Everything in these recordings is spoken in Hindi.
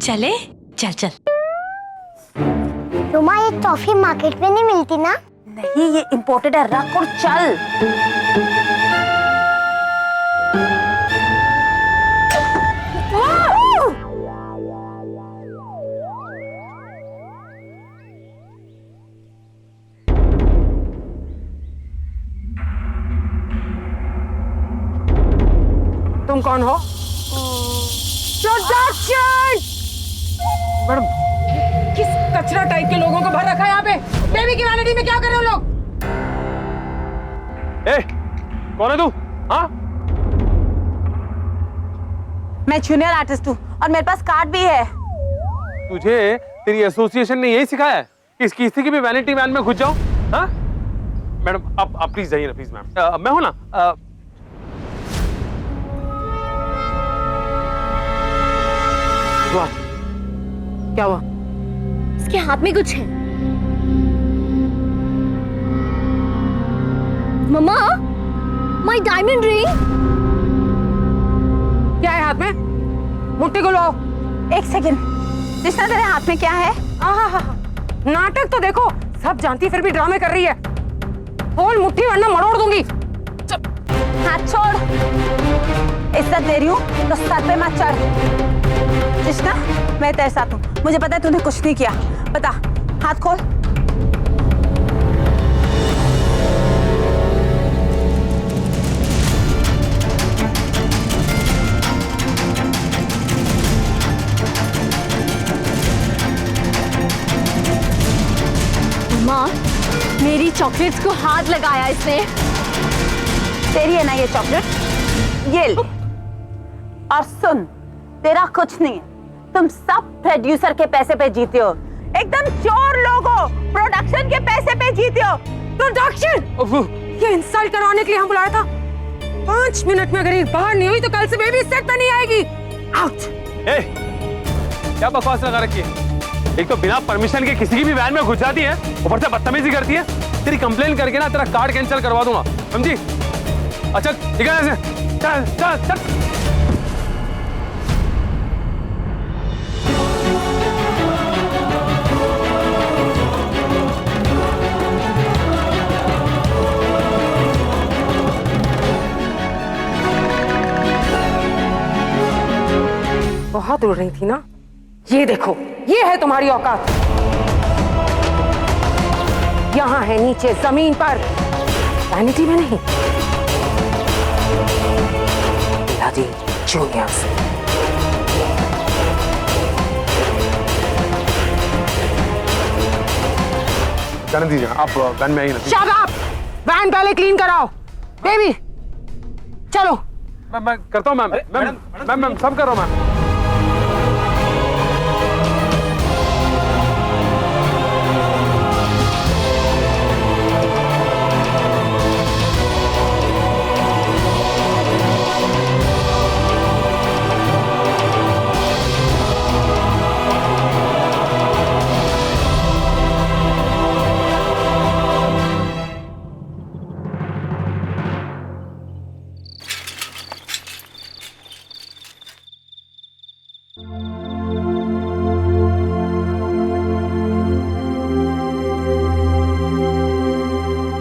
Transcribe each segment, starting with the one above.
चले? चल चल। रोमा, ये टॉफी मार्केट में नहीं मिलती ना? नहीं, ये इम्पोर्टेड है, रख और चल। तुम कौन हो? मैडम, किस कचरा टाइप के लोगों को भर रखा है यहाँ पे? बेबी की वैनिटी में क्या कर रहे हो लोग? ए, कौन है तू? हाँ? मैं जूनियर आर्टिस्ट हूँ और मेरे पास कार्ड भी है। तुझे तेरी एसोसिएशन ने यही सिखाया है कि किसी की भी वैनिटी वैन में घुस जाओ? हाँ? मैडम, आप प्लीज जाइए ना, प्लीज मैम। मैं हूं ना। क्या हुआ? इसके हाथ में कुछ है। मम्मा, माय डायमंड रिंग। क्या है हाथ में? मुट्ठी को लो। एक सेकंड, कृष्णा तेरे हाथ में क्या है? आहा, नाटक तो देखो, सब जानती फिर भी ड्रामे कर रही है। खोल मुट्ठी वरना मरोड़ दूंगी। हाथ छोड़। इज्जत दे रही हूँ तो सर पे मत चढ़। कृष्णा, मैं तेरे साथ हूँ, मुझे पता है तूने कुछ नहीं किया। बता, हाथ खोल। माँ, मेरी चॉकलेट्स को हाथ लगाया इसने। तेरी है ना ये चॉकलेट? ये ले। और सुन, तेरा कुछ नहीं है, तुम सब प्रोड्यूसर के पैसे पे जीते हो। एकदम चोर लोग हो, प्रोडक्शन के पैसे पे जीते हो। प्रोडक्शन? ये इंसल्ट करवाने के लिए हम बुलाया था। 5 मिनट में अगर ये बाहर नहीं हुई तो कल से बेबी सेट पे नहीं आएगी। आउट। ए, क्या बकवास लगा रखी है? एक तो बिना परमिशन के किसी की भी वैन में घुस जाती है, ऊपर से बदतमीजी करती है। तेरी कंप्लेन करके ना तेरा कार्ड कैंसिल करवा दूंगा, समझी? अच्छा, ठीक है, चल चल चल। बहुत उड़ रही थी ना? ये देखो, ये है तुम्हारी औकात। यहाँ है नीचे जमीन पर, वैनिटी में नहीं। Bloody juniors. जाने दीजिए, आप वैन में आइए ना। Shut up! वैन पहले क्लीन कराओ। बेबी, चलो। मैं करता हूँ मैम। मैम सब कर रहा हूँ मैम।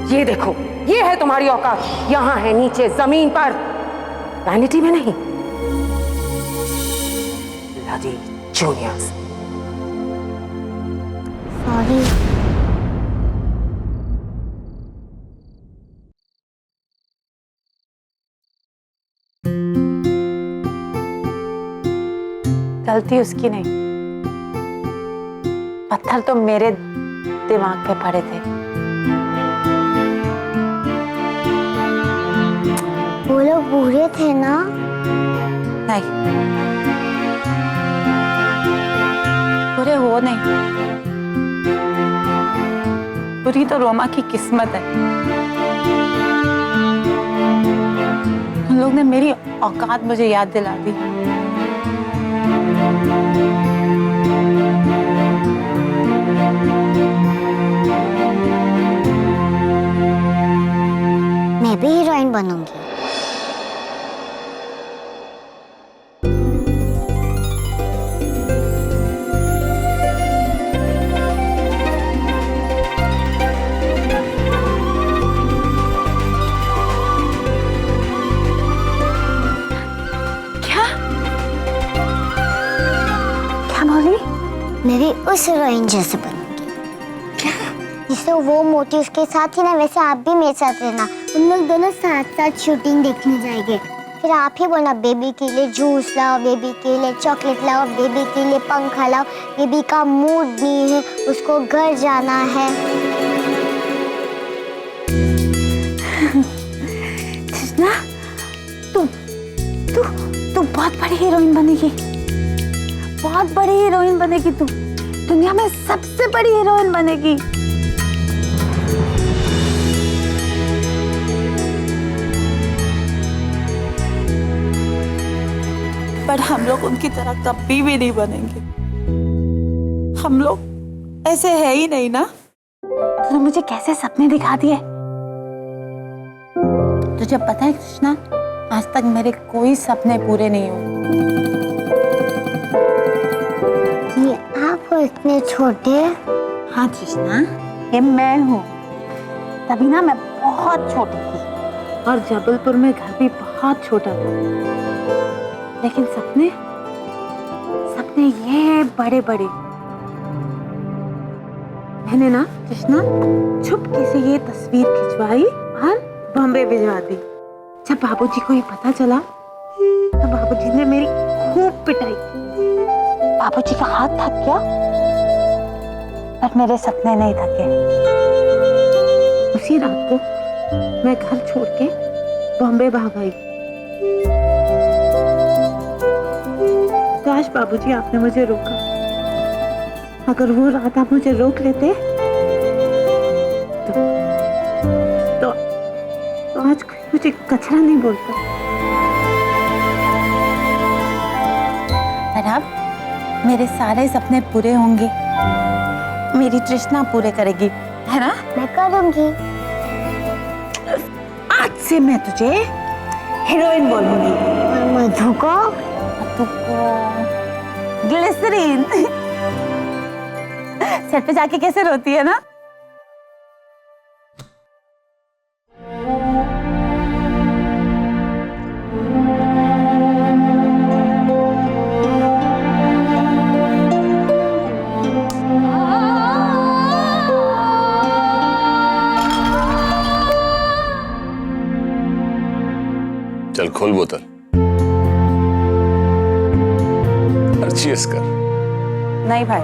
ये देखो, ये है तुम्हारी औकात। यहाँ है नीचे जमीन पर, वैनिटी में नहीं। Bloody juniors. सॉरी। गलती उसकी नहीं, पत्थर तो मेरे दिमाग पे पड़े थे। वो लोग बुरे थे ना? नहीं, बुरे वो नहीं, बुरी तो रोमा की किस्मत है। उन लोग ने मेरी औकात मुझे याद दिला दी। मैं भी हीरोइन बनूंगी। मैं भी उस हीरोइन जैसे बनूंगी। जिससे वो मोटी उसके साथ ही ना, वैसे आप भी मेरे साथ रहना। हम लोग दोनों साथ साथ शूटिंग देखने जाएंगे। फिर आप ही बोलना बेबी के लिए जूस लाओ, बेबी के लिए चॉकलेट लाओ, बेबी के लिए पंखा लाओ, बेबी का मूड नहीं है, उसको घर जाना है। कृष्णा, तू तू तू बहुत बड़ी हीरोइन बनेगी, बहुत बड़ी हीरोइन बनेगी। तू दुनिया में सबसे बड़ी हीरोइन बनेगी। पर हम लोग उनकी तरह कभी भी नहीं बनेंगे। हम लोग ऐसे है ही नहीं ना। तूने मुझे कैसे सपने दिखा दिए। तुझे पता है कृष्णा, आज तक मेरे कोई सपने पूरे नहीं हुए। ये आप हो इतने छोटे। हाँ कृष्णा, ये मैं हूँ। तभी ना मैं बहुत छोटी थी और जबलपुर में घर भी बहुत छोटा था। लेकिन सपने सपने ये बड़े बड़े। मैंने ना कृष्णा चुपके से ये तस्वीर खिंचवाई और बॉम्बे भिजवा दी। जब बाबूजी को ये पता चला तो बाबूजी ने मेरी खूब पिटाई की। बाबूजी का हाथ थक गया पर मेरे सपने नहीं थके। उसी रात को मैं घर छोड़ के बॉम्बे भाग आई। काश बाबूजी आपने मुझे रोका। अगर वो रात आप मुझे रोक लेते तो आज कोई मुझे कचरा नहीं बोलता। पर अब मेरे सारे सपने पूरे होंगे। मेरी तृष्णा पूरे करेगी, है ना? मैं करूंगी। आज से मैं तुझे हीरोइन बोलूंगी। और मधु को ग्लिसरीन। सेट पे जाके कैसे रोती है ना। चल खोल बोतल, चीयर्स कर। नहीं भाई,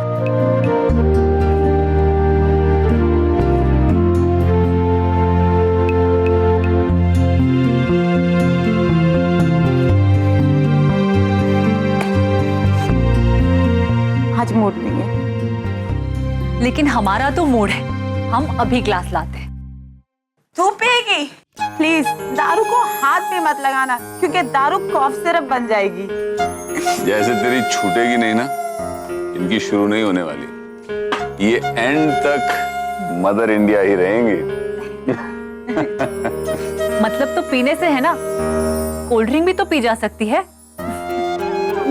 आज मूड नहीं है। लेकिन हमारा तो मूड है, हम अभी ग्लास लाते हैं। तू पिएगी? प्लीज दारू को हाथ भी मत लगाना, क्योंकि दारू कॉफ सिरप बन जाएगी। जैसे तेरी छूटेगी नहीं ना, इनकी शुरू नहीं होने वाली। ये एंड तक मदर इंडिया ही रहेंगे। मतलब तो पीने से है ना, कोल्ड ड्रिंक भी तो पी जा सकती है।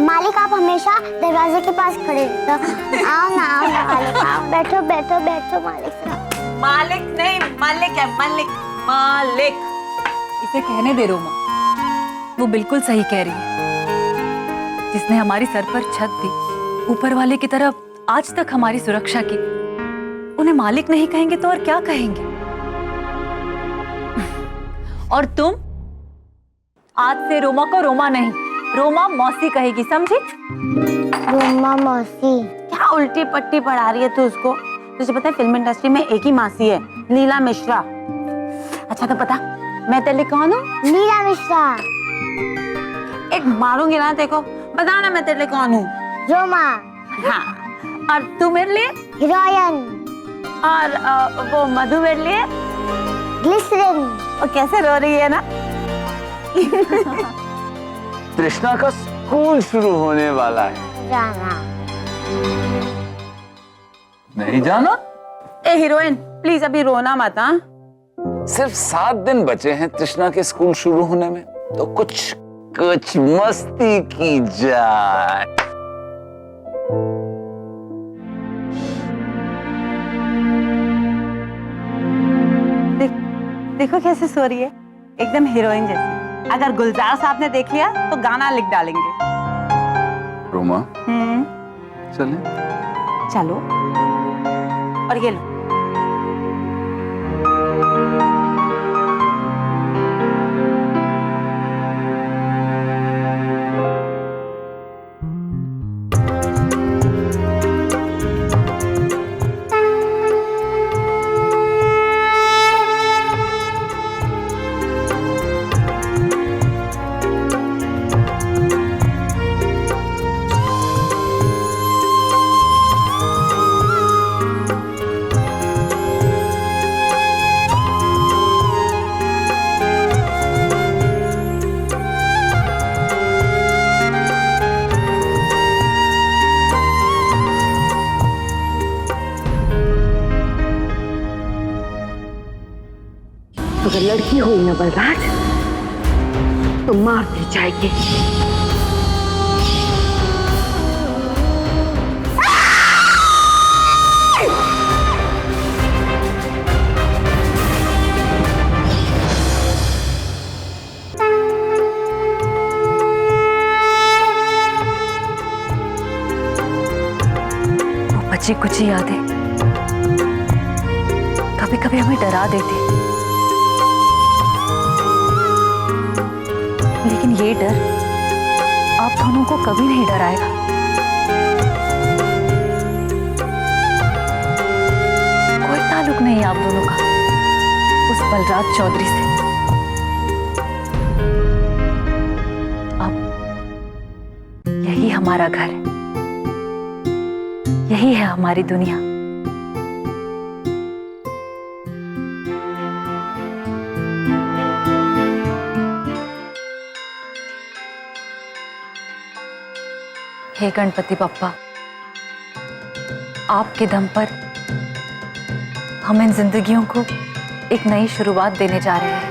मालिक आप हमेशा दरवाजे के पास खड़े रहते हो। आओ ना मालिक, आओ बैठो बैठो बैठो मालिक। मालिक नहीं, मालिक है, मालिक मालिक। इसे कहने दे रोमा, वो बिल्कुल सही कह रही है। जिसने हमारी सर पर छत दी, ऊपर वाले की तरफ आज तक हमारी सुरक्षा की, उन्हें मालिक नहीं कहेंगे तो और क्या कहेंगे। और तुम आज से रोमा को रोमा नहीं, रोमा मौसी कहेगी, समझी? रोमा मौसी। क्या उल्टी पट्टी पढ़ा रही है तू उसको? तुझे पता है फिल्म इंडस्ट्री में एक ही मासी है, लीला मिश्रा। अच्छा तो पता मैं तेरे लिए कौन हूँ? लीला मिश्रा। एक मारूंगी ना देखो, बताना मैं तेरे लिए कौन हूँ? रोमा। हाँ, और तू मेरे लिए? हीरोइन। और वो मधु मेरे लिए? ग्लिसरीन। और कैसे रो रही है ना। तृष्णा का स्कूल शुरू होने वाला है। जाना नहीं जाना? ए हीरोइन प्लीज अभी रोना मत। हाँ, सिर्फ 7 दिन बचे हैं तृष्णा के स्कूल शुरू होने में, तो कुछ कुछ मस्ती की जाए। देखो कैसे सो रही है, एकदम हीरोइन जैसी। अगर गुलजार साहब ने देख लिया तो गाना लिख डालेंगे। रोमा चले चलो और ये लो। अगर लड़की हुई ना बलराज तो मार दी जाएगी। वो बची कुछ यादें कभी कभी हमें डरा देती, लेकिन ये डर आप दोनों को कभी नहीं डराएगा। कोई ताल्लुक नहीं है आप दोनों का उस बलराज चौधरी से। अब यही हमारा घर है, यही है हमारी दुनिया। हे गणपति बप्पा, आपके दम पर हम इन जिंदगियों को एक नई शुरुआत देने जा रहे हैं।